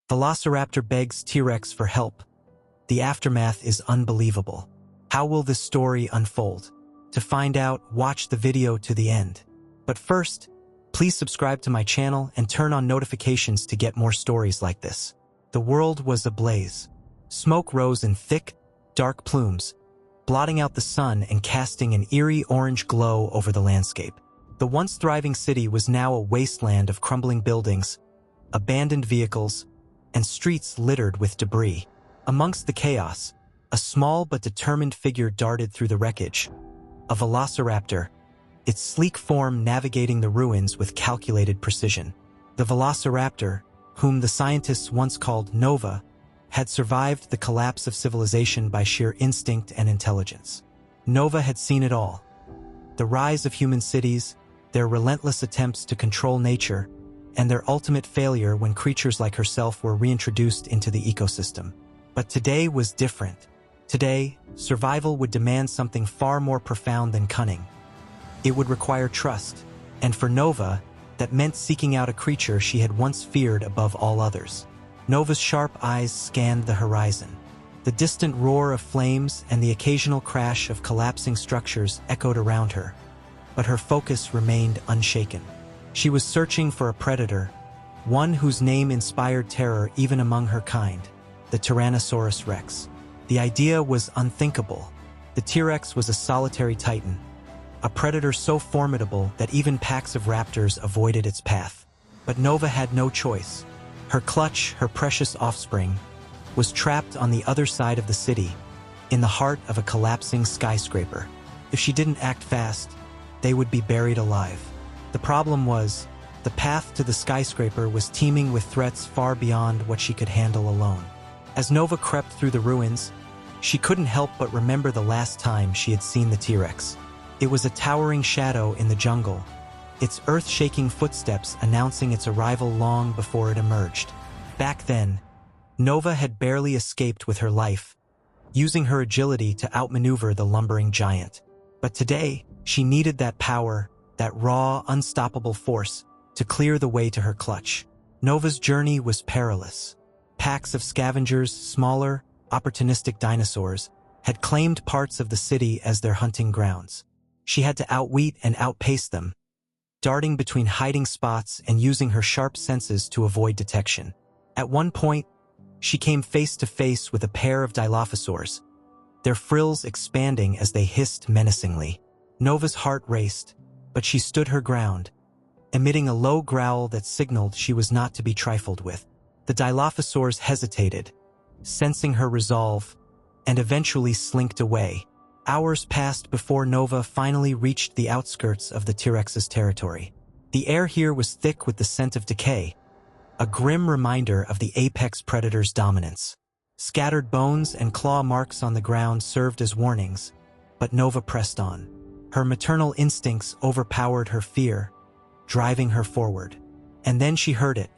Velociraptor begs T-Rex for help. The aftermath is unbelievable. How will this story unfold? To find out, watch the video to the end. But first, please subscribe to my channel and turn on notifications to get more stories like this. The world was ablaze. Smoke rose in thick, dark plumes, blotting out the sun and casting an eerie orange glow over the landscape. The once thriving city was now a wasteland of crumbling buildings, abandoned vehicles, and streets littered with debris. Amongst the chaos, a small but determined figure darted through the wreckage. A velociraptor, its sleek form navigating the ruins with calculated precision. The velociraptor, whom the scientists once called Nova, had survived the collapse of civilization by sheer instinct and intelligence. Nova had seen it all. The rise of human cities, their relentless attempts to control nature, and their ultimate failure when creatures like herself were reintroduced into the ecosystem. But today was different. Today, survival would demand something far more profound than cunning. It would require trust, and for Nova, that meant seeking out a creature she had once feared above all others. Nova's sharp eyes scanned the horizon. The distant roar of flames and the occasional crash of collapsing structures echoed around her, but her focus remained unshaken. She was searching for a predator, one whose name inspired terror even among her kind, the Tyrannosaurus Rex. The idea was unthinkable. The T-Rex was a solitary titan, a predator so formidable that even packs of raptors avoided its path. But Nova had no choice. Her clutch, her precious offspring, was trapped on the other side of the city, in the heart of a collapsing skyscraper. If she didn't act fast, they would be buried alive. The problem was, the path to the skyscraper was teeming with threats far beyond what she could handle alone. As Nova crept through the ruins, she couldn't help but remember the last time she had seen the T-Rex. It was a towering shadow in the jungle, its earth-shaking footsteps announcing its arrival long before it emerged. Back then, Nova had barely escaped with her life, using her agility to outmaneuver the lumbering giant. But today, she needed that power, that raw, unstoppable force, to clear the way to her clutch. Nova's journey was perilous. Packs of scavengers, smaller, opportunistic dinosaurs, had claimed parts of the city as their hunting grounds. She had to outwit and outpace them, darting between hiding spots and using her sharp senses to avoid detection. At one point, she came face to face with a pair of Dilophosaurs, their frills expanding as they hissed menacingly. Nova's heart raced, but she stood her ground, emitting a low growl that signaled she was not to be trifled with. The Dilophosaurs hesitated, sensing her resolve, and eventually slinked away. Hours passed before Nova finally reached the outskirts of the T-Rex's territory. The air here was thick with the scent of decay, a grim reminder of the apex predator's dominance. Scattered bones and claw marks on the ground served as warnings, but Nova pressed on. Her maternal instincts overpowered her fear, driving her forward. And then she heard it,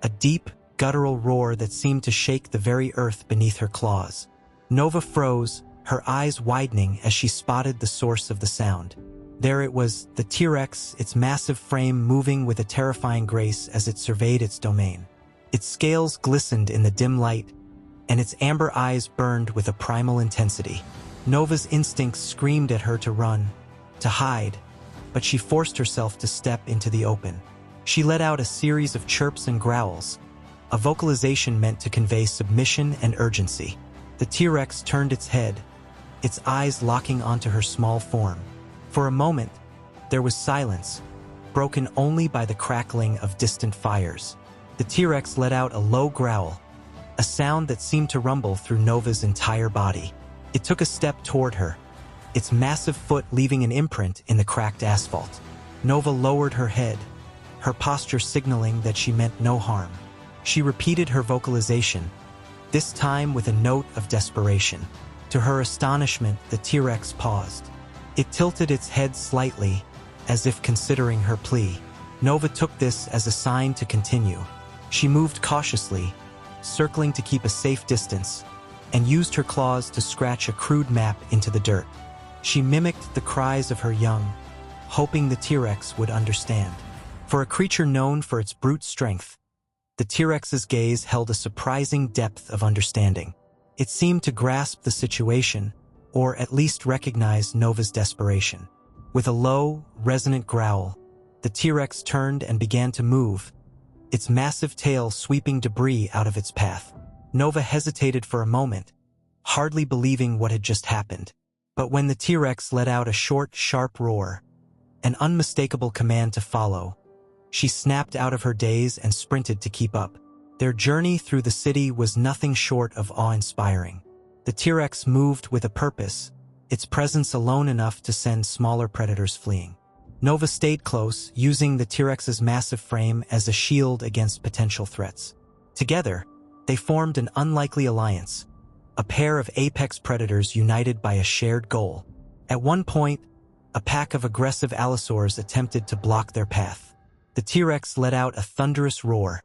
a deep, guttural roar that seemed to shake the very earth beneath her claws. Nova froze, her eyes widening as she spotted the source of the sound. There it was, the T-Rex, its massive frame moving with a terrifying grace as it surveyed its domain. Its scales glistened in the dim light, and its amber eyes burned with a primal intensity. Nova's instincts screamed at her to run, to hide, but she forced herself to step into the open. She let out a series of chirps and growls, a vocalization meant to convey submission and urgency. The T-Rex turned its head, its eyes locking onto her small form. For a moment, there was silence, broken only by the crackling of distant fires. The T-Rex let out a low growl, a sound that seemed to rumble through Nova's entire body. It took a step toward her, its massive foot leaving an imprint in the cracked asphalt. Nova lowered her head, her posture signaling that she meant no harm. She repeated her vocalization, this time with a note of desperation. To her astonishment, the T-Rex paused. It tilted its head slightly, as if considering her plea. Nova took this as a sign to continue. She moved cautiously, circling to keep a safe distance, and used her claws to scratch a crude map into the dirt. She mimicked the cries of her young, hoping the T-Rex would understand. For a creature known for its brute strength, the T-Rex's gaze held a surprising depth of understanding. It seemed to grasp the situation, or at least recognize Nova's desperation. With a low, resonant growl, the T-Rex turned and began to move, its massive tail sweeping debris out of its path. Nova hesitated for a moment, hardly believing what had just happened. But when the T-Rex let out a short, sharp roar, an unmistakable command to follow, she snapped out of her daze and sprinted to keep up. Their journey through the city was nothing short of awe-inspiring. The T-Rex moved with a purpose, its presence alone enough to send smaller predators fleeing. Nova stayed close, using the T-Rex's massive frame as a shield against potential threats. Together, they formed an unlikely alliance, a pair of apex predators united by a shared goal. At one point, a pack of aggressive allosaurs attempted to block their path. The T-Rex let out a thunderous roar,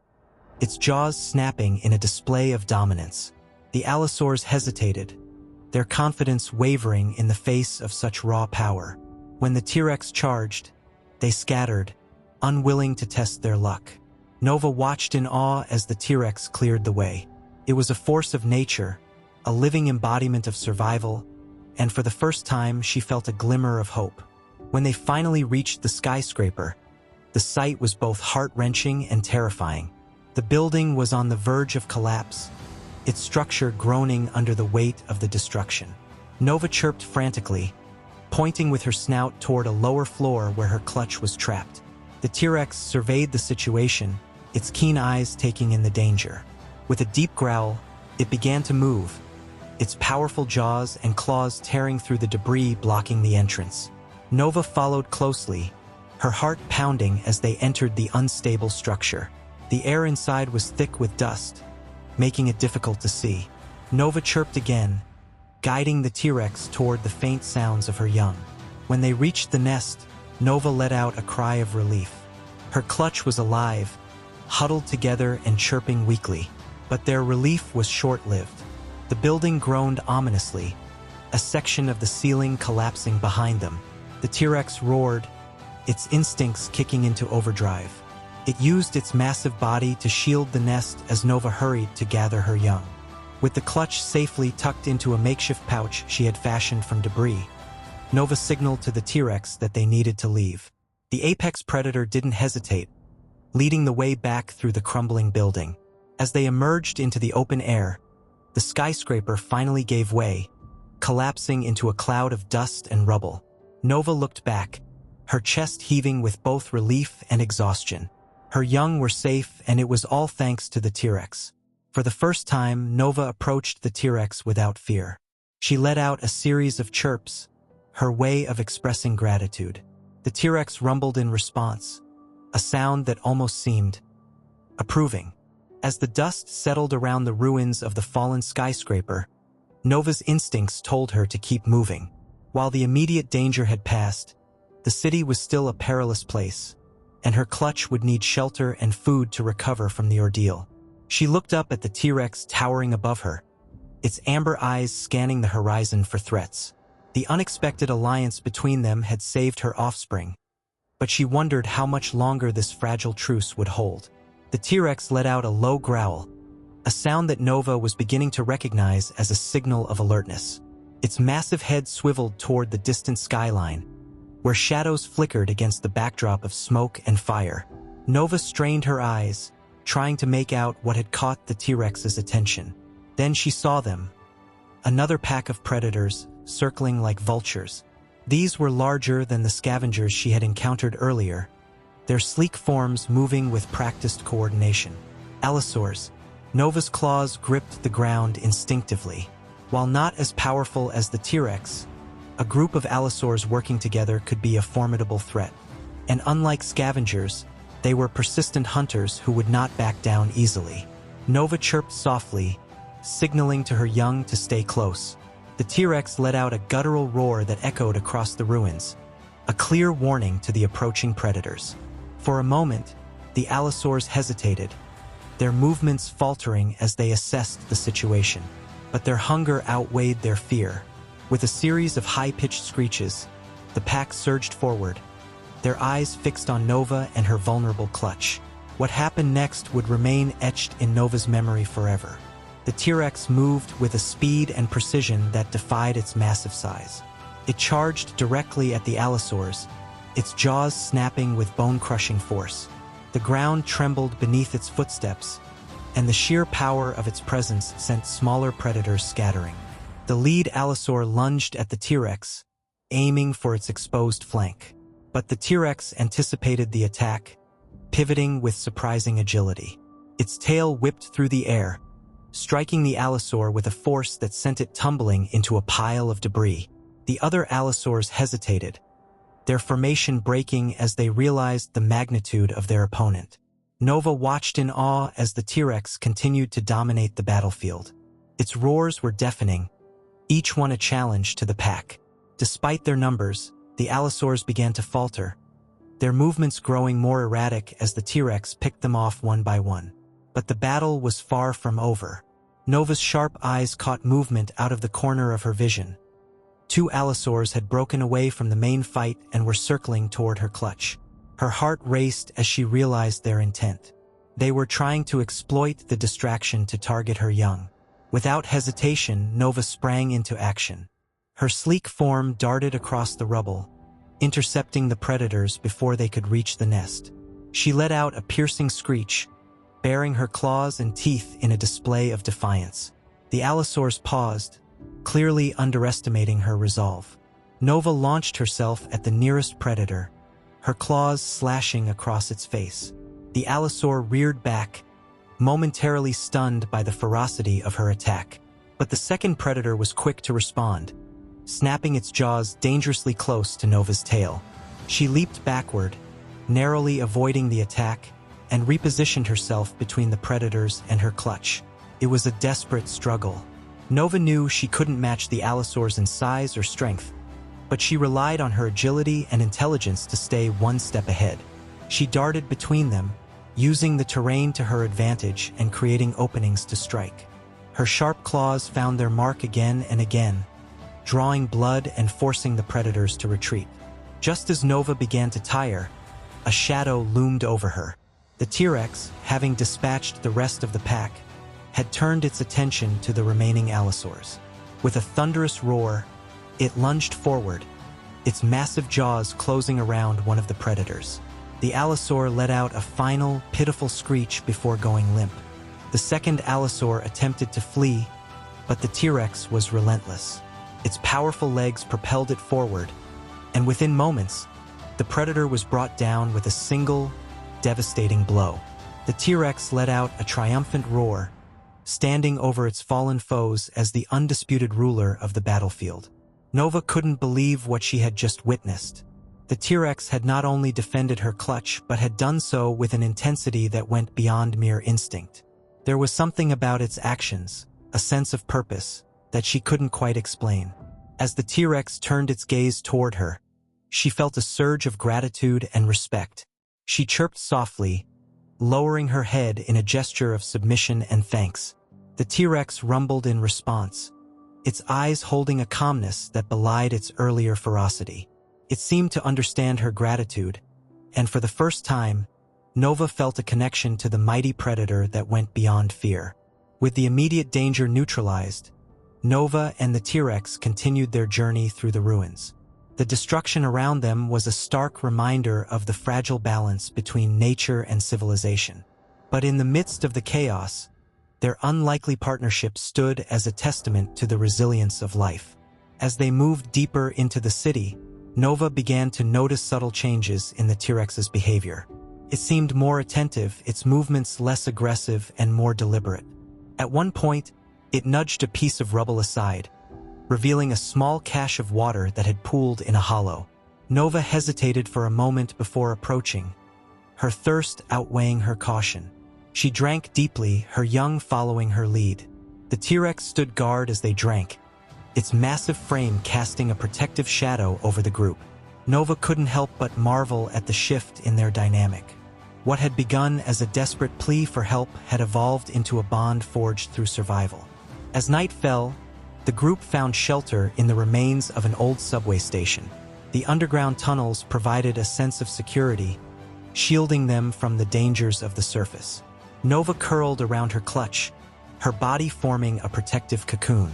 its jaws snapping in a display of dominance. The allosaurs hesitated, their confidence wavering in the face of such raw power. When the T-Rex charged, they scattered, unwilling to test their luck. Nova watched in awe as the T-Rex cleared the way. It was a force of nature, a living embodiment of survival, and for the first time she felt a glimmer of hope. When they finally reached the skyscraper, the sight was both heart-wrenching and terrifying. The building was on the verge of collapse, its structure groaning under the weight of the destruction. Nova chirped frantically, pointing with her snout toward a lower floor where her clutch was trapped. The T-Rex surveyed the situation, its keen eyes taking in the danger. With a deep growl, it began to move, its powerful jaws and claws tearing through the debris blocking the entrance. Nova followed closely, her heart pounding as they entered the unstable structure. The air inside was thick with dust, making it difficult to see. Nova chirped again, guiding the T-Rex toward the faint sounds of her young. When they reached the nest, Nova let out a cry of relief. Her clutch was alive, huddled together and chirping weakly. But their relief was short-lived. The building groaned ominously, a section of the ceiling collapsing behind them. The T-Rex roared, its instincts kicking into overdrive. It used its massive body to shield the nest as Nova hurried to gather her young. With the clutch safely tucked into a makeshift pouch she had fashioned from debris, Nova signaled to the T-Rex that they needed to leave. The apex predator didn't hesitate, leading the way back through the crumbling building. As they emerged into the open air, the skyscraper finally gave way, collapsing into a cloud of dust and rubble. Nova looked back, her chest heaving with both relief and exhaustion. Her young were safe, and it was all thanks to the T-Rex. For the first time, Nova approached the T-Rex without fear. She let out a series of chirps, her way of expressing gratitude. The T-Rex rumbled in response, a sound that almost seemed approving. As the dust settled around the ruins of the fallen skyscraper, Nova's instincts told her to keep moving. While the immediate danger had passed, the city was still a perilous place, and her clutch would need shelter and food to recover from the ordeal. She looked up at the T-Rex towering above her, its amber eyes scanning the horizon for threats. The unexpected alliance between them had saved her offspring, but she wondered how much longer this fragile truce would hold. The T-Rex let out a low growl, a sound that Nova was beginning to recognize as a signal of alertness. Its massive head swiveled toward the distant skyline, where shadows flickered against the backdrop of smoke and fire. Nova strained her eyes, trying to make out what had caught the T-Rex's attention. Then she saw them, another pack of predators, circling like vultures. These were larger than the scavengers she had encountered earlier, their sleek forms moving with practiced coordination. Allosaurs. Nova's claws gripped the ground instinctively. While not as powerful as the T-Rex, a group of allosaurs working together could be a formidable threat. And unlike scavengers, they were persistent hunters who would not back down easily. Nova chirped softly, signaling to her young to stay close. The T-Rex let out a guttural roar that echoed across the ruins, a clear warning to the approaching predators. For a moment, the allosaurs hesitated, their movements faltering as they assessed the situation. But their hunger outweighed their fear. With a series of high-pitched screeches, the pack surged forward, their eyes fixed on Nova and her vulnerable clutch. What happened next would remain etched in Nova's memory forever. The T-Rex moved with a speed and precision that defied its massive size. It charged directly at the allosaurs, its jaws snapping with bone-crushing force. The ground trembled beneath its footsteps, and the sheer power of its presence sent smaller predators scattering. The lead allosaur lunged at the T-Rex, aiming for its exposed flank. But the T-Rex anticipated the attack, pivoting with surprising agility. Its tail whipped through the air, striking the allosaur with a force that sent it tumbling into a pile of debris. The other allosaurs hesitated, their formation breaking as they realized the magnitude of their opponent. Nova watched in awe as the T-Rex continued to dominate the battlefield. Its roars were deafening, each one a challenge to the pack. Despite their numbers, the allosaurs began to falter, their movements growing more erratic as the T-Rex picked them off one by one. But the battle was far from over. Nova's sharp eyes caught movement out of the corner of her vision. Two allosaurs had broken away from the main fight and were circling toward her clutch. Her heart raced as she realized their intent. They were trying to exploit the distraction to target her young. Without hesitation, Nova sprang into action. Her sleek form darted across the rubble, intercepting the predators before they could reach the nest. She let out a piercing screech, baring her claws and teeth in a display of defiance. The allosaurs paused, clearly underestimating her resolve. Nova launched herself at the nearest predator, her claws slashing across its face. The allosaur reared back, momentarily stunned by the ferocity of her attack. But the second predator was quick to respond, snapping its jaws dangerously close to Nova's tail. She leaped backward, narrowly avoiding the attack, and repositioned herself between the predators and her clutch. It was a desperate struggle. Nova knew she couldn't match the allosaurs in size or strength, but she relied on her agility and intelligence to stay one step ahead. She darted between them, using the terrain to her advantage and creating openings to strike. Her sharp claws found their mark again and again, drawing blood and forcing the predators to retreat. Just as Nova began to tire, a shadow loomed over her. The T-Rex, having dispatched the rest of the pack, had turned its attention to the remaining allosaurs. With a thunderous roar, it lunged forward, its massive jaws closing around one of the predators. The allosaur let out a final, pitiful screech before going limp. The second allosaur attempted to flee, but the T-Rex was relentless. Its powerful legs propelled it forward, and within moments, the predator was brought down with a single, devastating blow. The T-Rex let out a triumphant roar, standing over its fallen foes as the undisputed ruler of the battlefield. Nova couldn't believe what she had just witnessed. The T-Rex had not only defended her clutch, but had done so with an intensity that went beyond mere instinct. There was something about its actions, a sense of purpose, that she couldn't quite explain. As the T-Rex turned its gaze toward her, she felt a surge of gratitude and respect. She chirped softly, lowering her head in a gesture of submission and thanks. The T-Rex rumbled in response, its eyes holding a calmness that belied its earlier ferocity. It seemed to understand her gratitude, and for the first time, Nova felt a connection to the mighty predator that went beyond fear. With the immediate danger neutralized, Nova and the T-Rex continued their journey through the ruins. The destruction around them was a stark reminder of the fragile balance between nature and civilization. But in the midst of the chaos, their unlikely partnership stood as a testament to the resilience of life. As they moved deeper into the city, Nova began to notice subtle changes in the T-Rex's behavior. It seemed more attentive, its movements less aggressive and more deliberate. At one point, it nudged a piece of rubble aside, revealing a small cache of water that had pooled in a hollow. Nova hesitated for a moment before approaching, her thirst outweighing her caution. She drank deeply, her young following her lead. The T-Rex stood guard as they drank, its massive frame casting a protective shadow over the group. Nova couldn't help but marvel at the shift in their dynamic. What had begun as a desperate plea for help had evolved into a bond forged through survival. As night fell, the group found shelter in the remains of an old subway station. The underground tunnels provided a sense of security, shielding them from the dangers of the surface. Nova curled around her clutch, her body forming a protective cocoon.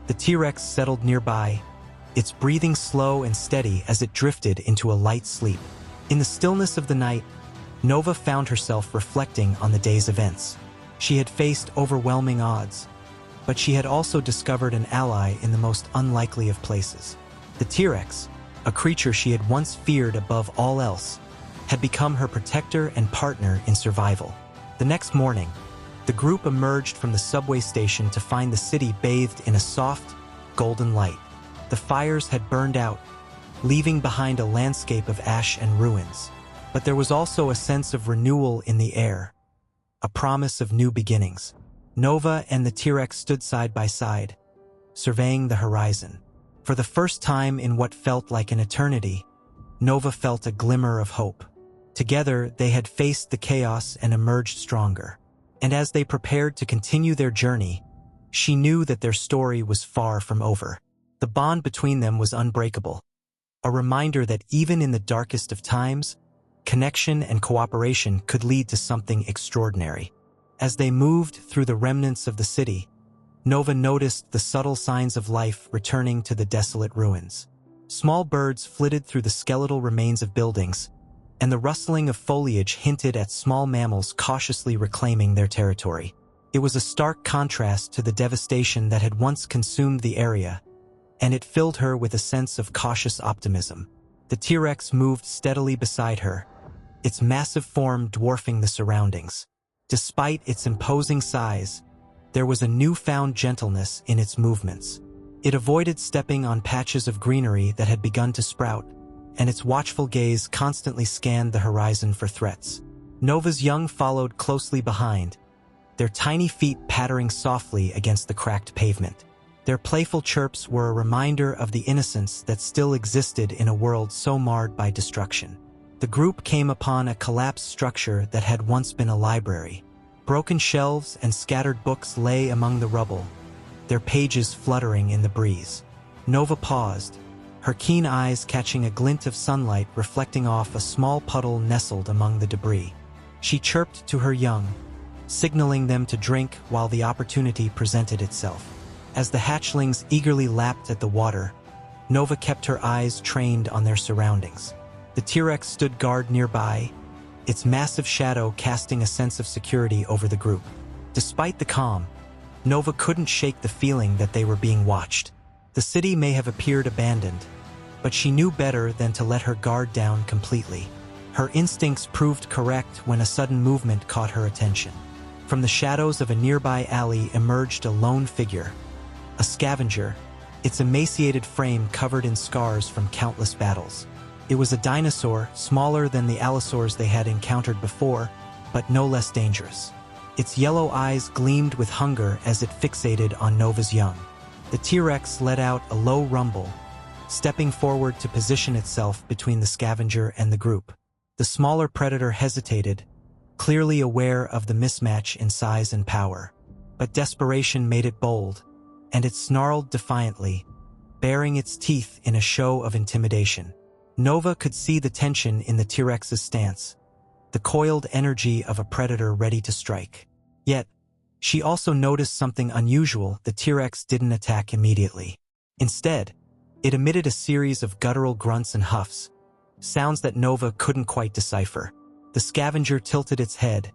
The T-Rex settled nearby, its breathing slow and steady as it drifted into a light sleep. In the stillness of the night, Nova found herself reflecting on the day's events. She had faced overwhelming odds, but she had also discovered an ally in the most unlikely of places. The T-Rex, a creature she had once feared above all else, had become her protector and partner in survival. The next morning, the group emerged from the subway station to find the city bathed in a soft, golden light. The fires had burned out, leaving behind a landscape of ash and ruins. But there was also a sense of renewal in the air, a promise of new beginnings. Nova and the T-Rex stood side by side, surveying the horizon. For the first time in what felt like an eternity, Nova felt a glimmer of hope. Together, they had faced the chaos and emerged stronger. And as they prepared to continue their journey, she knew that their story was far from over. The bond between them was unbreakable, a reminder that even in the darkest of times, connection and cooperation could lead to something extraordinary. As they moved through the remnants of the city, Nova noticed the subtle signs of life returning to the desolate ruins. Small birds flitted through the skeletal remains of buildings, and the rustling of foliage hinted at small mammals cautiously reclaiming their territory. It was a stark contrast to the devastation that had once consumed the area, and it filled her with a sense of cautious optimism. The T-Rex moved steadily beside her, its massive form dwarfing the surroundings. Despite its imposing size, there was a newfound gentleness in its movements. It avoided stepping on patches of greenery that had begun to sprout, and its watchful gaze constantly scanned the horizon for threats. Nova's young followed closely behind, their tiny feet pattering softly against the cracked pavement. Their playful chirps were a reminder of the innocence that still existed in a world so marred by destruction. The group came upon a collapsed structure that had once been a library. Broken shelves and scattered books lay among the rubble, their pages fluttering in the breeze. Nova paused, her keen eyes catching a glint of sunlight reflecting off a small puddle nestled among the debris. She chirped to her young, signaling them to drink while the opportunity presented itself. As the hatchlings eagerly lapped at the water, Nova kept her eyes trained on their surroundings. The T-Rex stood guard nearby, its massive shadow casting a sense of security over the group. Despite the calm, Nova couldn't shake the feeling that they were being watched. The city may have appeared abandoned, but she knew better than to let her guard down completely. Her instincts proved correct when a sudden movement caught her attention. From the shadows of a nearby alley emerged a lone figure, a scavenger, its emaciated frame covered in scars from countless battles. It was a dinosaur, smaller than the allosaurs they had encountered before, but no less dangerous. Its yellow eyes gleamed with hunger as it fixated on Nova's young. The T-Rex let out a low rumble, stepping forward to position itself between the scavenger and the group. The smaller predator hesitated, clearly aware of the mismatch in size and power. But desperation made it bold, and it snarled defiantly, baring its teeth in a show of intimidation. Nova could see the tension in the T-Rex's stance, the coiled energy of a predator ready to strike. Yet, she also noticed something unusual. The T-Rex didn't attack immediately. Instead, it emitted a series of guttural grunts and huffs, sounds that Nova couldn't quite decipher. The scavenger tilted its head,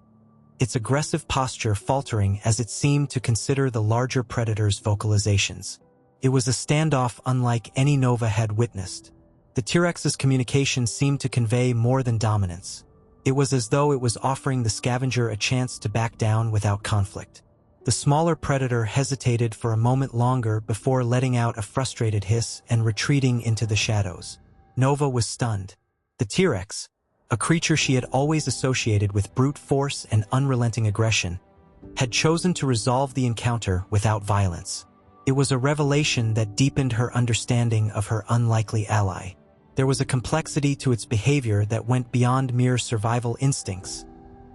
its aggressive posture faltering as it seemed to consider the larger predator's vocalizations. It was a standoff unlike any Nova had witnessed. The T-Rex's communication seemed to convey more than dominance. It was as though it was offering the scavenger a chance to back down without conflict. The smaller predator hesitated for a moment longer before letting out a frustrated hiss and retreating into the shadows. Nova was stunned. The T-Rex, a creature she had always associated with brute force and unrelenting aggression, had chosen to resolve the encounter without violence. It was a revelation that deepened her understanding of her unlikely ally. There was a complexity to its behavior that went beyond mere survival instincts,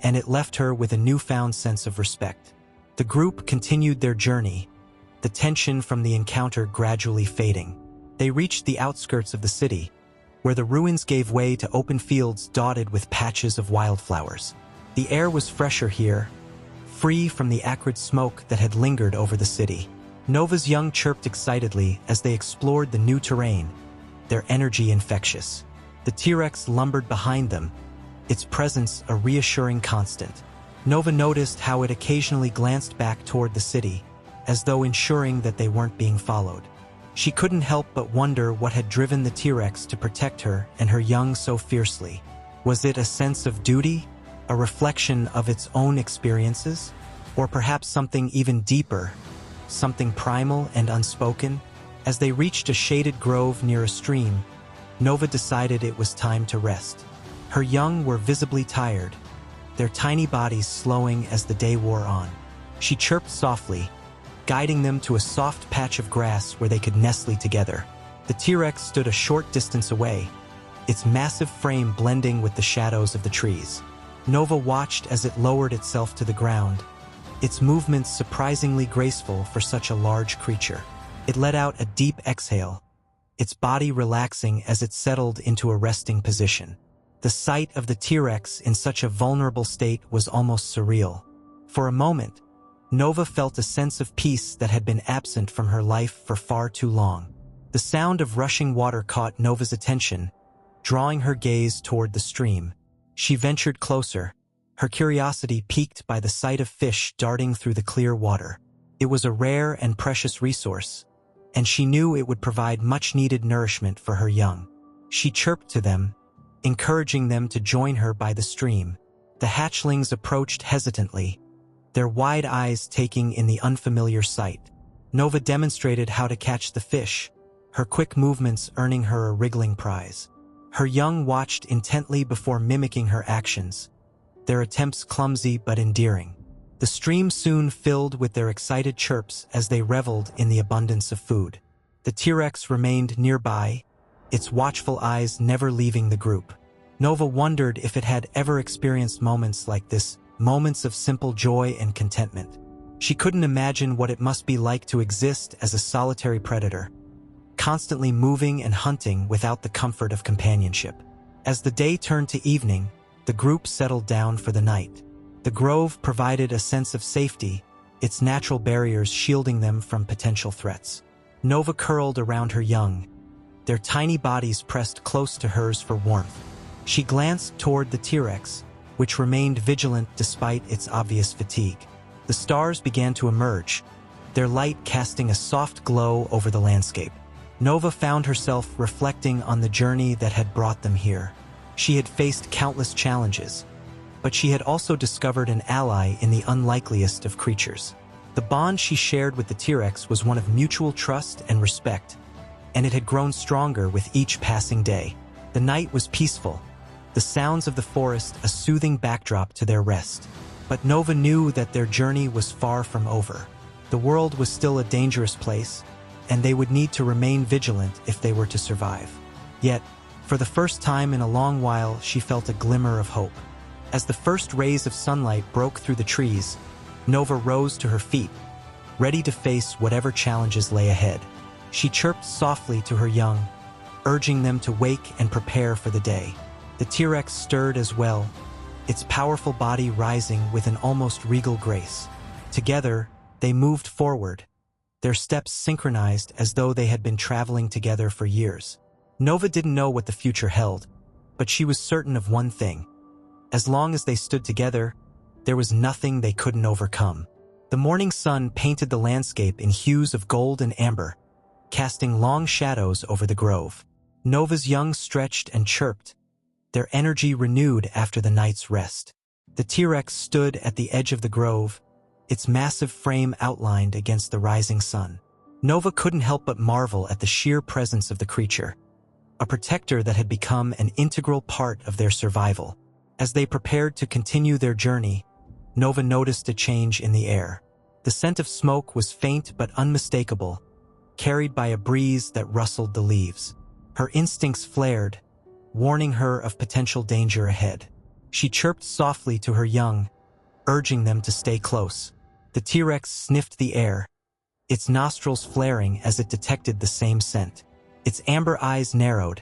and it left her with a newfound sense of respect. The group continued their journey, the tension from the encounter gradually fading. They reached the outskirts of the city, where the ruins gave way to open fields dotted with patches of wildflowers. The air was fresher here, free from the acrid smoke that had lingered over the city. Nova's young chirped excitedly as they explored the new terrain, their energy infectious. The T-Rex lumbered behind them, its presence a reassuring constant. Nova noticed how it occasionally glanced back toward the city, as though ensuring that they weren't being followed. She couldn't help but wonder what had driven the T-Rex to protect her and her young so fiercely. Was it a sense of duty, a reflection of its own experiences, or perhaps something even deeper, something primal and unspoken? As they reached a shaded grove near a stream, Nova decided it was time to rest. Her young were visibly tired, their tiny bodies slowing as the day wore on. She chirped softly, guiding them to a soft patch of grass where they could nestle together. The T-Rex stood a short distance away, its massive frame blending with the shadows of the trees. Nova watched as it lowered itself to the ground, its movements surprisingly graceful for such a large creature. It let out a deep exhale, its body relaxing as it settled into a resting position. The sight of the T-Rex in such a vulnerable state was almost surreal. For a moment, Nova felt a sense of peace that had been absent from her life for far too long. The sound of rushing water caught Nova's attention, drawing her gaze toward the stream. She ventured closer, her curiosity piqued by the sight of fish darting through the clear water. It was a rare and precious resource, and she knew it would provide much-needed nourishment for her young. She chirped to them, encouraging them to join her by the stream. The hatchlings approached hesitantly, their wide eyes taking in the unfamiliar sight. Nova demonstrated how to catch the fish, her quick movements earning her a wriggling prize. Her young watched intently before mimicking her actions, their attempts clumsy but endearing. The stream soon filled with their excited chirps as they reveled in the abundance of food. The T-Rex remained nearby, its watchful eyes never leaving the group. Nova wondered if it had ever experienced moments like this, moments of simple joy and contentment. She couldn't imagine what it must be like to exist as a solitary predator, constantly moving and hunting without the comfort of companionship. As the day turned to evening, the group settled down for the night. The grove provided a sense of safety, its natural barriers shielding them from potential threats. Nova curled around her young, their tiny bodies pressed close to hers for warmth. She glanced toward the T-Rex, which remained vigilant despite its obvious fatigue. The stars began to emerge, their light casting a soft glow over the landscape. Nova found herself reflecting on the journey that had brought them here. She had faced countless challenges, but she had also discovered an ally in the unlikeliest of creatures. The bond she shared with the T-Rex was one of mutual trust and respect, and it had grown stronger with each passing day. The night was peaceful, the sounds of the forest a soothing backdrop to their rest. But Nova knew that their journey was far from over. The world was still a dangerous place, and they would need to remain vigilant if they were to survive. Yet, for the first time in a long while, she felt a glimmer of hope. As the first rays of sunlight broke through the trees, Nova rose to her feet, ready to face whatever challenges lay ahead. She chirped softly to her young, urging them to wake and prepare for the day. The T-Rex stirred as well, its powerful body rising with an almost regal grace. Together, they moved forward, their steps synchronized as though they had been traveling together for years. Nova didn't know what the future held, but she was certain of one thing. As long as they stood together, there was nothing they couldn't overcome. The morning sun painted the landscape in hues of gold and amber, casting long shadows over the grove. Nova's young stretched and chirped, their energy renewed after the night's rest. The T-Rex stood at the edge of the grove, its massive frame outlined against the rising sun. Nova couldn't help but marvel at the sheer presence of the creature, a protector that had become an integral part of their survival. As they prepared to continue their journey, Nova noticed a change in the air. The scent of smoke was faint but unmistakable, carried by a breeze that rustled the leaves. Her instincts flared, warning her of potential danger ahead. She chirped softly to her young, urging them to stay close. The T-Rex sniffed the air, its nostrils flaring as it detected the same scent. Its amber eyes narrowed,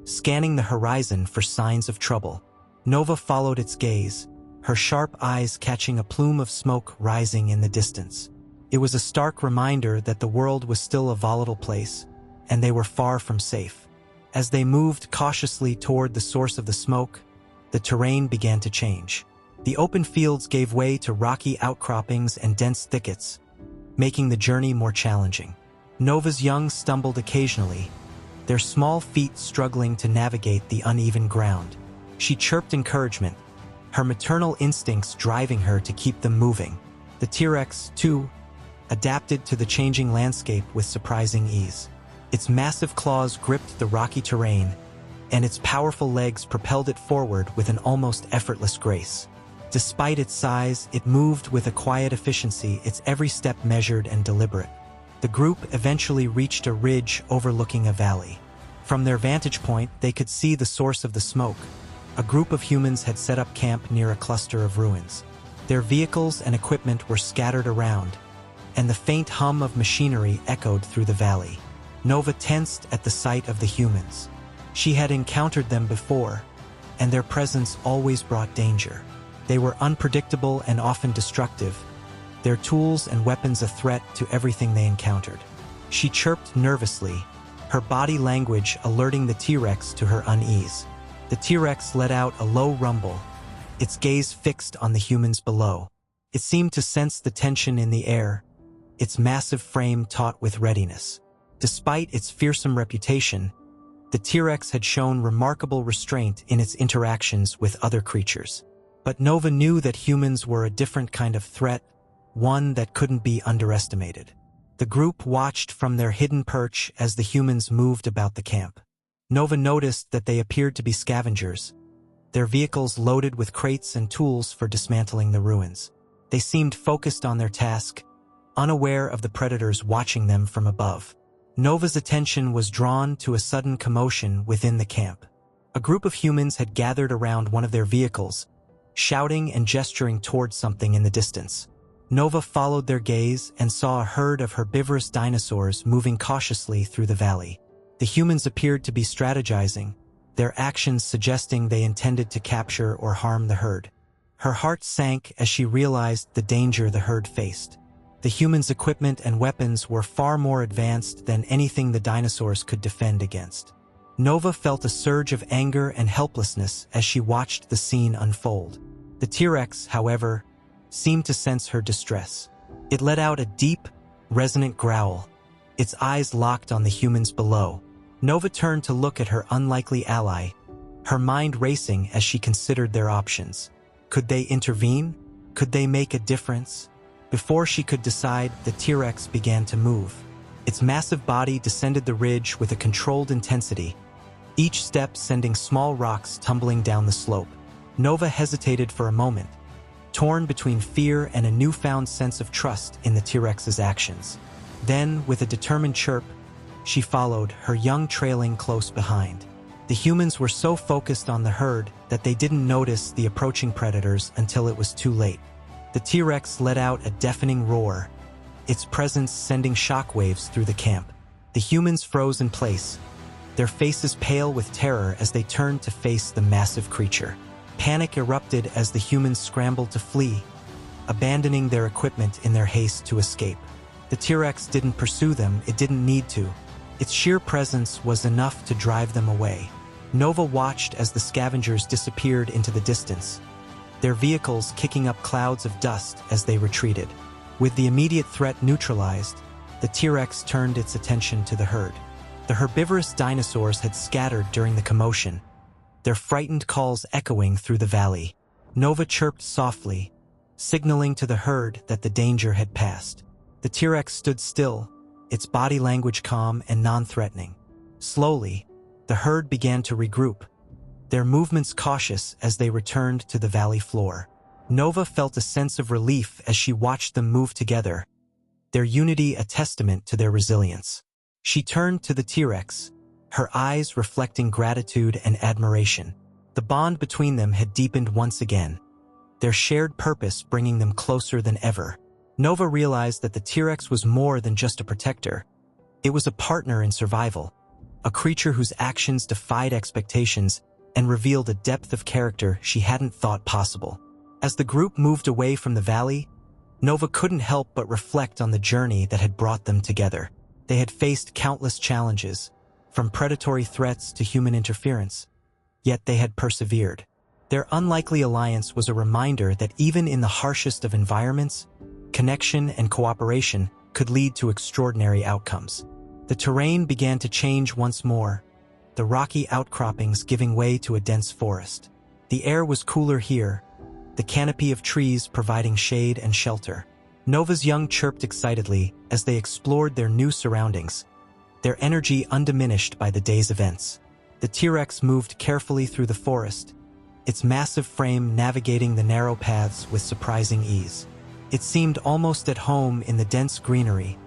scanning the horizon for signs of trouble. Nova followed its gaze, her sharp eyes catching a plume of smoke rising in the distance. It was a stark reminder that the world was still a volatile place, and they were far from safe. As they moved cautiously toward the source of the smoke, the terrain began to change. The open fields gave way to rocky outcroppings and dense thickets, making the journey more challenging. Nova's young stumbled occasionally, their small feet struggling to navigate the uneven ground. She chirped encouragement, her maternal instincts driving her to keep them moving. The T-Rex, too, adapted to the changing landscape with surprising ease. Its massive claws gripped the rocky terrain, and its powerful legs propelled it forward with an almost effortless grace. Despite its size, it moved with a quiet efficiency, its every step measured and deliberate. The group eventually reached a ridge overlooking a valley. From their vantage point, they could see the source of the smoke. A group of humans had set up camp near a cluster of ruins. Their vehicles and equipment were scattered around, and the faint hum of machinery echoed through the valley. Nova tensed at the sight of the humans. She had encountered them before, and their presence always brought danger. They were unpredictable and often destructive, their tools and weapons a threat to everything they encountered. She chirped nervously, her body language alerting the T-Rex to her unease. The T-Rex let out a low rumble, its gaze fixed on the humans below. It seemed to sense the tension in the air, its massive frame taut with readiness. Despite its fearsome reputation, the T-Rex had shown remarkable restraint in its interactions with other creatures. But Nova knew that humans were a different kind of threat, one that couldn't be underestimated. The group watched from their hidden perch as the humans moved about the camp. Nova noticed that they appeared to be scavengers, their vehicles loaded with crates and tools for dismantling the ruins. They seemed focused on their task, unaware of the predators watching them from above. Nova's attention was drawn to a sudden commotion within the camp. A group of humans had gathered around one of their vehicles, shouting and gesturing towards something in the distance. Nova followed their gaze and saw a herd of herbivorous dinosaurs moving cautiously through the valley. The humans appeared to be strategizing, their actions suggesting they intended to capture or harm the herd. Her heart sank as she realized the danger the herd faced. The humans' equipment and weapons were far more advanced than anything the dinosaurs could defend against. Nova felt a surge of anger and helplessness as she watched the scene unfold. The T-Rex, however, seemed to sense her distress. It let out a deep, resonant growl, its eyes locked on the humans below. Nova turned to look at her unlikely ally, her mind racing as she considered their options. Could they intervene? Could they make a difference? Before she could decide, the T-Rex began to move. Its massive body descended the ridge with a controlled intensity, each step sending small rocks tumbling down the slope. Nova hesitated for a moment, torn between fear and a newfound sense of trust in the T-Rex's actions. Then, with a determined chirp, she followed, her young trailing close behind. The humans were so focused on the herd that they didn't notice the approaching predators until it was too late. The T-Rex let out a deafening roar, its presence sending shockwaves through the camp. The humans froze in place, their faces pale with terror as they turned to face the massive creature. Panic erupted as the humans scrambled to flee, abandoning their equipment in their haste to escape. The T-Rex didn't pursue them, it didn't need to. Its sheer presence was enough to drive them away. Nova watched as the scavengers disappeared into the distance, their vehicles kicking up clouds of dust as they retreated. With the immediate threat neutralized, the T-Rex turned its attention to the herd. The herbivorous dinosaurs had scattered during the commotion, their frightened calls echoing through the valley. Nova chirped softly, signaling to the herd that the danger had passed. The T-Rex stood still, its body language calm and non-threatening. Slowly, the herd began to regroup, their movements cautious as they returned to the valley floor. Nova felt a sense of relief as she watched them move together, their unity a testament to their resilience. She turned to the T-Rex, her eyes reflecting gratitude and admiration. The bond between them had deepened once again, their shared purpose bringing them closer than ever. Nova realized that the T-Rex was more than just a protector. It was a partner in survival, a creature whose actions defied expectations and revealed a depth of character she hadn't thought possible. As the group moved away from the valley, Nova couldn't help but reflect on the journey that had brought them together. They had faced countless challenges, from predatory threats to human interference, yet they had persevered. Their unlikely alliance was a reminder that even in the harshest of environments, connection and cooperation could lead to extraordinary outcomes. The terrain began to change once more, the rocky outcroppings giving way to a dense forest. The air was cooler here, the canopy of trees providing shade and shelter. Nova's young chirped excitedly as they explored their new surroundings, their energy undiminished by the day's events. The T-Rex moved carefully through the forest, its massive frame navigating the narrow paths with surprising ease. It seemed almost at home in the dense greenery,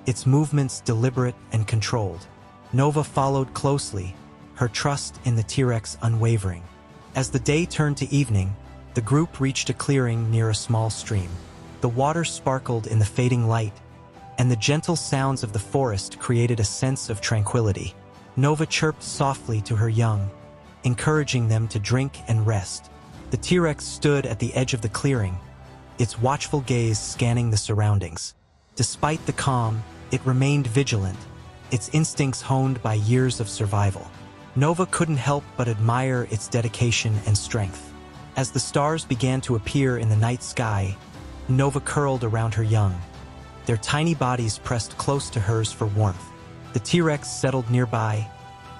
its movements deliberate and controlled. Nova followed closely, her trust in the T-Rex unwavering. As the day turned to evening, the group reached a clearing near a small stream. The water sparkled in the fading light, and the gentle sounds of the forest created a sense of tranquility. Nova chirped softly to her young, encouraging them to drink and rest. The T-Rex stood at the edge of the clearing, its watchful gaze scanning the surroundings. Despite the calm, it remained vigilant, its instincts honed by years of survival. Nova couldn't help but admire its dedication and strength. As the stars began to appear in the night sky, Nova curled around her young, their tiny bodies pressed close to hers for warmth. The T-Rex settled nearby,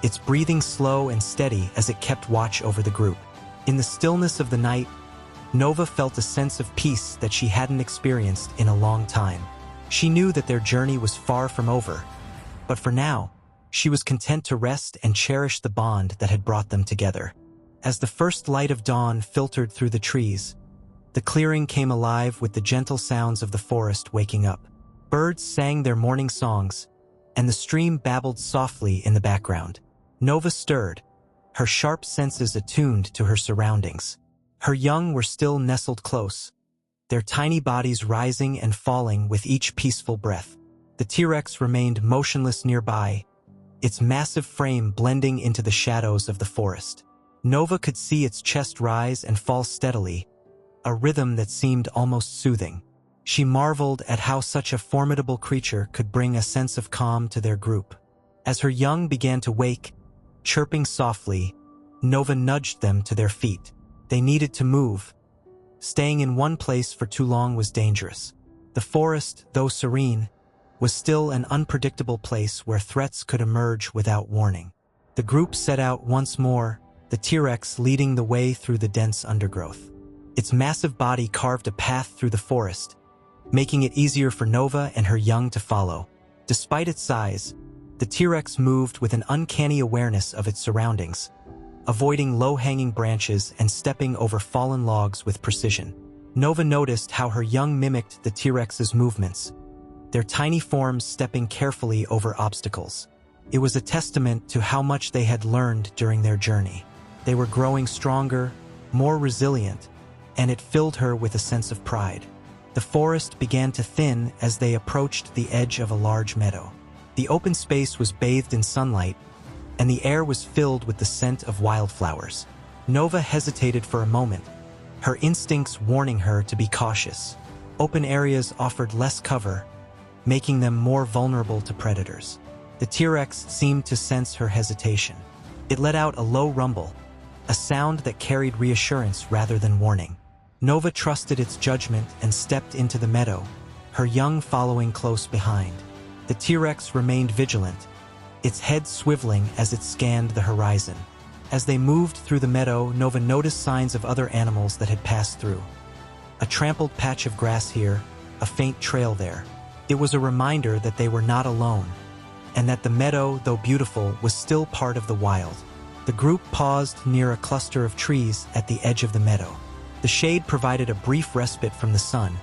its breathing slow and steady as it kept watch over the group. In the stillness of the night, Nova felt a sense of peace that she hadn't experienced in a long time. She knew that their journey was far from over, but for now, she was content to rest and cherish the bond that had brought them together. As the first light of dawn filtered through the trees, the clearing came alive with the gentle sounds of the forest waking up. Birds sang their morning songs, and the stream babbled softly in the background. Nova stirred, her sharp senses attuned to her surroundings. Her young were still nestled close, their tiny bodies rising and falling with each peaceful breath. The T-Rex remained motionless nearby, its massive frame blending into the shadows of the forest. Nova could see its chest rise and fall steadily, a rhythm that seemed almost soothing. She marveled at how such a formidable creature could bring a sense of calm to their group. As her young began to wake, chirping softly, Nova nudged them to their feet. They needed to move. Staying in one place for too long was dangerous. The forest, though serene, was still an unpredictable place where threats could emerge without warning. The group set out once more, the T-Rex leading the way through the dense undergrowth. Its massive body carved a path through the forest, making it easier for Nova and her young to follow. Despite its size, the T-Rex moved with an uncanny awareness of its surroundings, avoiding low-hanging branches and stepping over fallen logs with precision. Nova noticed how her young mimicked the T-Rex's movements, their tiny forms stepping carefully over obstacles. It was a testament to how much they had learned during their journey. They were growing stronger, more resilient, and it filled her with a sense of pride. The forest began to thin as they approached the edge of a large meadow. The open space was bathed in sunlight, and the air was filled with the scent of wildflowers. Nova hesitated for a moment, her instincts warning her to be cautious. Open areas offered less cover, making them more vulnerable to predators. The T-Rex seemed to sense her hesitation. It let out a low rumble, a sound that carried reassurance rather than warning. Nova trusted its judgment and stepped into the meadow, her young following close behind. The T-Rex remained vigilant, its head swiveling as it scanned the horizon. As they moved through the meadow, Nova noticed signs of other animals that had passed through. A trampled patch of grass here, a faint trail there. It was a reminder that they were not alone, and that the meadow, though beautiful, was still part of the wild. The group paused near a cluster of trees at the edge of the meadow. The shade provided a brief respite from the sun,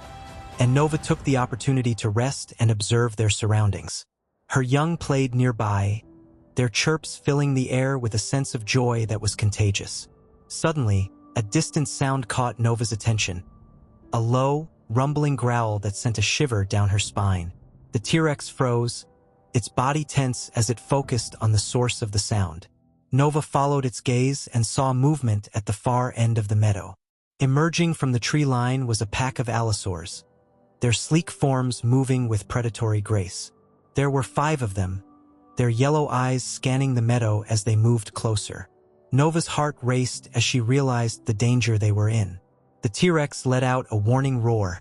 and Nova took the opportunity to rest and observe their surroundings. Her young played nearby, their chirps filling the air with a sense of joy that was contagious. Suddenly, a distant sound caught Nova's attention, a low, rumbling growl that sent a shiver down her spine. The T-Rex froze, its body tense as it focused on the source of the sound. Nova followed its gaze and saw movement at the far end of the meadow. Emerging from the tree line was a pack of allosaurs, their sleek forms moving with predatory grace. There were 5 of them, their yellow eyes scanning the meadow as they moved closer. Nova's heart raced as she realized the danger they were in. The T-Rex let out a warning roar,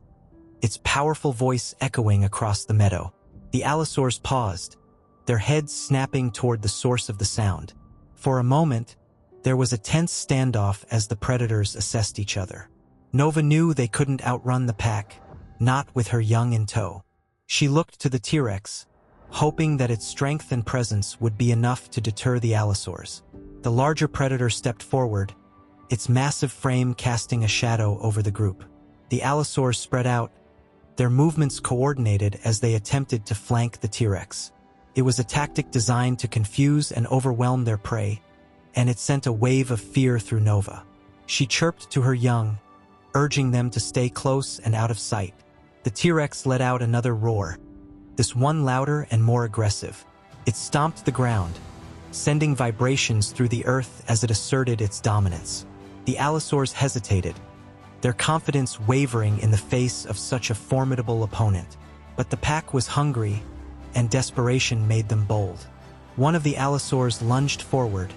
its powerful voice echoing across the meadow. The allosaurs paused, their heads snapping toward the source of the sound. For a moment, there was a tense standoff as the predators assessed each other. Nova knew they couldn't outrun the pack, not with her young in tow. She looked to the T-Rex, hoping that its strength and presence would be enough to deter the allosaurs. The larger predator stepped forward, its massive frame casting a shadow over the group. The allosaurs spread out, their movements coordinated as they attempted to flank the T-Rex. It was a tactic designed to confuse and overwhelm their prey, and it sent a wave of fear through Nova. She chirped to her young, urging them to stay close and out of sight. The T-Rex let out another roar, this one louder and more aggressive. It stomped the ground, sending vibrations through the earth as it asserted its dominance. The allosaurs hesitated, their confidence wavering in the face of such a formidable opponent. But the pack was hungry, and desperation made them bold. One of the allosaurs lunged forward,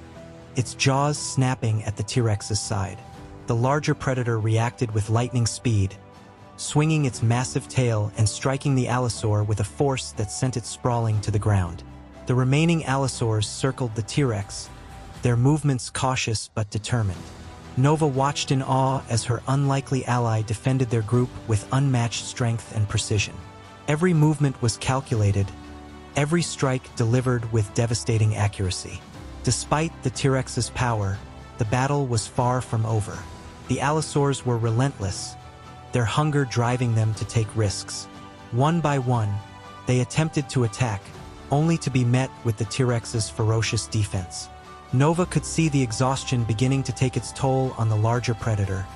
its jaws snapping at the T-Rex's side. The larger predator reacted with lightning speed, swinging its massive tail and striking the allosaur with a force that sent it sprawling to the ground. The remaining allosaurs circled the T-Rex, their movements cautious but determined. Nova watched in awe as her unlikely ally defended their group with unmatched strength and precision. Every movement was calculated, every strike delivered with devastating accuracy. Despite the T-Rex's power, the battle was far from over. The allosaurs were relentless, their hunger driving them to take risks. One by one, they attempted to attack, only to be met with the T-Rex's ferocious defense. Nova could see the exhaustion beginning to take its toll on the larger predator,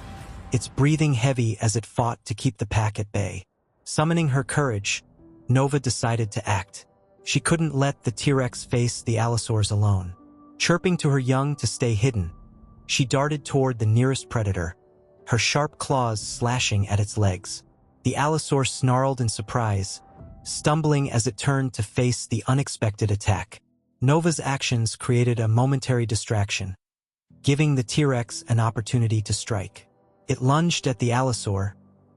its breathing heavy as it fought to keep the pack at bay. Summoning her courage, Nova decided to act. She couldn't let the T-Rex face the allosaurs alone. Chirping to her young to stay hidden, she darted toward the nearest predator, her sharp claws slashing at its legs. The allosaur snarled in surprise, stumbling as it turned to face the unexpected attack. Nova's actions created a momentary distraction, giving the T-Rex an opportunity to strike. It lunged at the allosaur,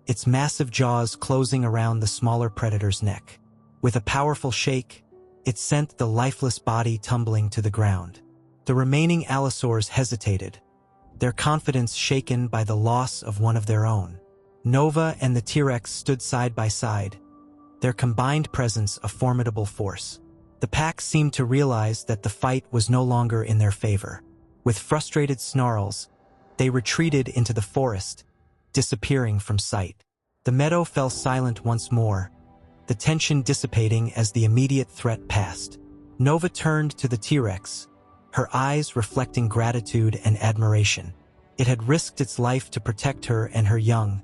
its massive jaws closing around the smaller predator's neck. With a powerful shake, it sent the lifeless body tumbling to the ground. The remaining allosaurs hesitated, their confidence shaken by the loss of one of their own. Nova and the T-Rex stood side by side, their combined presence a formidable force. The pack seemed to realize that the fight was no longer in their favor. With frustrated snarls, they retreated into the forest, disappearing from sight. The meadow fell silent once more, the tension dissipating as the immediate threat passed. Nova turned to the T-Rex, her eyes reflecting gratitude and admiration. It had risked its life to protect her and her young,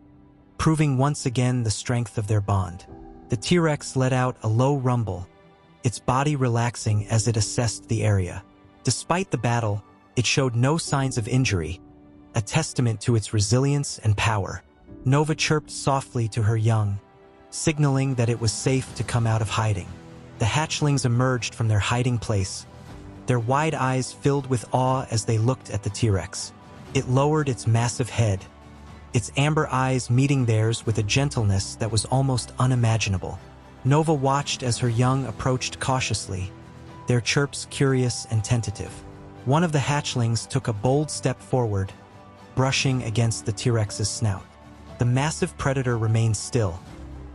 proving once again the strength of their bond. The T-Rex let out a low rumble, its body relaxing as it assessed the area. Despite the battle, it showed no signs of injury, a testament to its resilience and power. Nova chirped softly to her young, signaling that it was safe to come out of hiding. The hatchlings emerged from their hiding place, their wide eyes filled with awe as they looked at the T-Rex. It lowered its massive head, its amber eyes meeting theirs with a gentleness that was almost unimaginable. Nova watched as her young approached cautiously, their chirps curious and tentative. One of the hatchlings took a bold step forward, brushing against the T-Rex's snout. The massive predator remained still,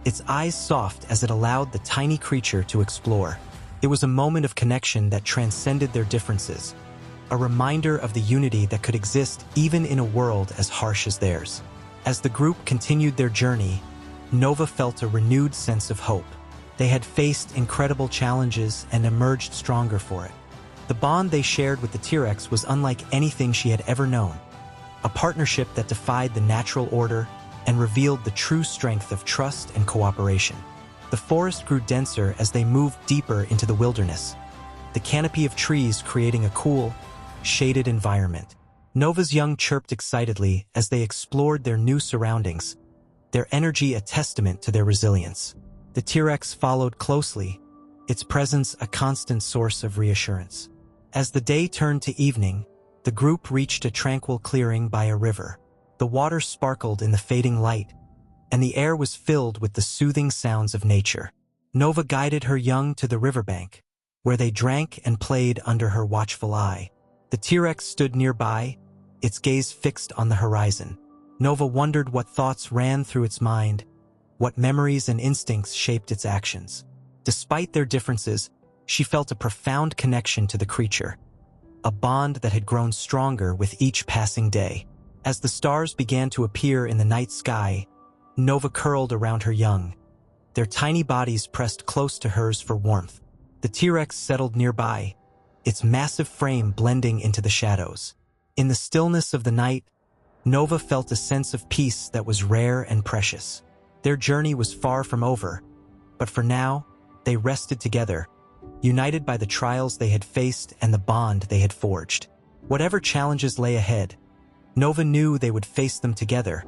its eyes soft as it allowed the tiny creature to explore. It was a moment of connection that transcended their differences, a reminder of the unity that could exist even in a world as harsh as theirs. As the group continued their journey, Nova felt a renewed sense of hope. They had faced incredible challenges and emerged stronger for it. The bond they shared with the T-Rex was unlike anything she had ever known, a partnership that defied the natural order and revealed the true strength of trust and cooperation. The forest grew denser as they moved deeper into the wilderness, the canopy of trees creating a cool, shaded environment. Nova's young chirped excitedly as they explored their new surroundings, their energy a testament to their resilience. The T-Rex followed closely, its presence a constant source of reassurance. As the day turned to evening, the group reached a tranquil clearing by a river. The water sparkled in the fading light, and the air was filled with the soothing sounds of nature. Nova guided her young to the riverbank, where they drank and played under her watchful eye. The T-Rex stood nearby, its gaze fixed on the horizon. Nova wondered what thoughts ran through its mind, what memories and instincts shaped its actions. Despite their differences, she felt a profound connection to the creature, a bond that had grown stronger with each passing day. As the stars began to appear in the night sky, Nova curled around her young, their tiny bodies pressed close to hers for warmth. The T-Rex settled nearby, its massive frame blending into the shadows. In the stillness of the night, Nova felt a sense of peace that was rare and precious. Their journey was far from over, but for now, they rested together, united by the trials they had faced and the bond they had forged. Whatever challenges lay ahead, Nova knew they would face them together,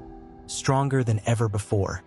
stronger than ever before.